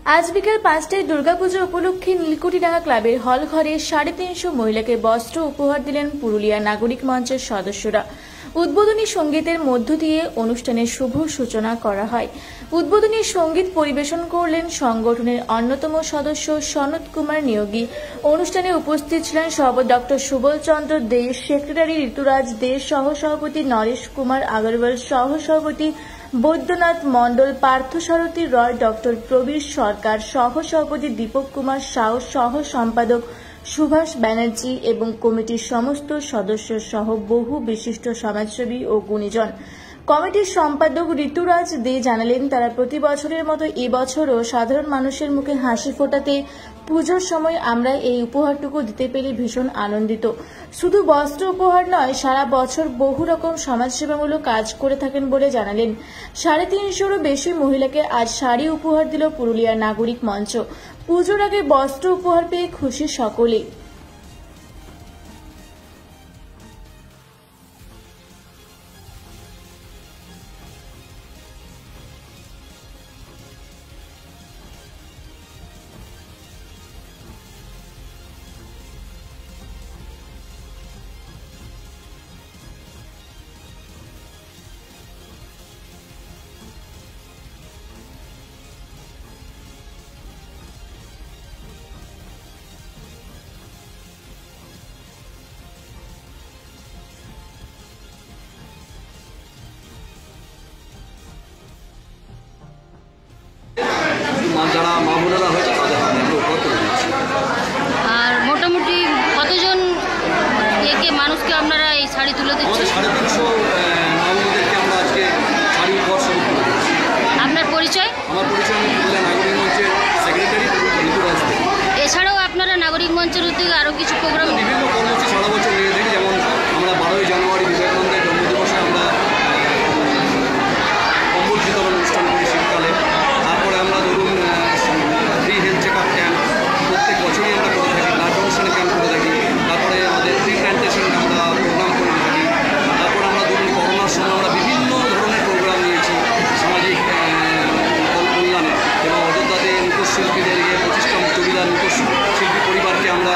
আজ বিকেল ৫টায় দুর্গাপুজো উপলক্ষে নীলকুঠিডাঙ্গা ক্লাবের হল ঘরে ৩৫০ মহিলাকে বস্ত্র উপহার দিলেন পুরুলিয়া নাগরিক মঞ্চের সদস্যরা। উদ্বোধনী সঙ্গীতের মধ্য দিয়ে অনুষ্ঠানের শুভ সূচনা করা হয়। উদ্বোধনী সঙ্গীত পরিবেশন করলেন সংগঠনের অন্যতম সদস্য সনত কুমার নিয়োগী। অনুষ্ঠানে উপস্থিত ছিলেন সভাপতি ডক্টর সুবল চন্দ্র দে, সেক্রেটারি ঋতুরাজ দে, সহসভাপতি নরেশ কুমার আগরওয়াল, সহসভাপতি বৈদ্যনাথ মণ্ডল, পার্থসারথী রয়, ডক্টর প্রবীর সরকার, সহসভাপতি দীপক কুমার সাউ, সহ সম্পাদক সুভাষ ব্যানার্জি এবং কমিটির সমস্ত সদস্য সহ বহু বিশিষ্ট সমাজসেবী ও গুণীজন। কমিটির সম্পাদক ঋতুরাজ দে জানালেন, তারা প্রতি বছরের মতো এবছরও সাধারণ মানুষের মুখে হাসি ফোটাতে পুজোর সময় আমরা এই উপহারটুকু দিতে পেরে ভীষণ আনন্দিত। শুধু বস্ত্র উপহার নয়, সারা বছর বহু রকম সমাজসেবামূলক কাজ করে থাকেন বলে জানালেন। ৩৫০রও বেশি মহিলাকে আজ শাড়ি উপহার দিল পুরুলিয়ার নাগরিক মঞ্চ। পুজোর আগে বস্ত্র উপহার পেয়ে খুশি সকলেই। যারা মা বোনেরা হয়েছে তাদের হাতে আমরা উপহার তুলে দিচ্ছি। আর মোটামুটি কতজন মানুষকে আপনারা এই শাড়ি তুলে দিচ্ছেন? ৩৫০ মা বোনদেরকে আমরা আজকে শাড়ি উপহার স্বরূপ তুলে দিচ্ছি। আপনার পরিচয়? আমার পরিচয় আমি পুরুলিয়া নাগরিক মঞ্চের সেক্রেটারি ঋতুরাজ দে। এছাড়াও আপনারা নাগরিক মঞ্চের উদ্যোগে আরও কিছু প্রোগ্রাম, বিভিন্ন কর্মসূচি সারা বছর নিয়ে থাকি। যেমন আমরা ১২ই জানুয়ারি বিবেকানন্দের জন্মদিবসে আমরা কম্বল বিতরণ অনুষ্ঠান করি শীতকালে। তারপরে আমরা ধরুন free health check up camp প্রত্যেক বছরই আমরা করে থাকি, ব্লাড ডোনেশন ক্যাম্প করে থাকি। তারপরে আমাদের ট্রি প্ল্যান্টেশন আমরা প্রোগ্রাম করে থাকি। তারপরে আমরা ধরুন করোনার সময় আমরা বিভিন্ন ধরনের প্রোগ্রাম নিয়েছি সামাজিক কল্যাণে, এবং অযোধ্যাতে মুখোশ শিল্পীদেরকে 25টা চড়িদার মুখোশ শিল্পী পরিবারকে আমরা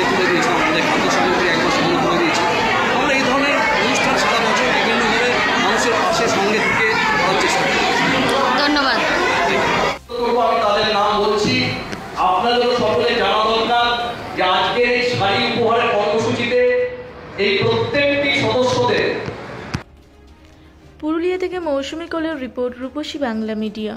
তুলে দিয়েছিলাম, আমাদের খাদ্য সামগ্রী 1 মাস আগে তুলে দিয়েছি। আমরা এই ধরনের অনুষ্ঠান সারা বছর বিভিন্নভাবে মানুষের পাশে সঙ্গে থেকে করার চেষ্টা করি। ধন্যবাদ। আমি তাদের নাম বলছি, আপনাদের সকলে জানা দরকার যে আজকের এই শাড়ি উপহারের কর্মসূচিতে এই প্রত্যেকটি সদস্যদের। পুরুলিয়া থেকে মৌসুমী কোলের রিপোর্ট, রূপসী বাংলা মিডিয়া।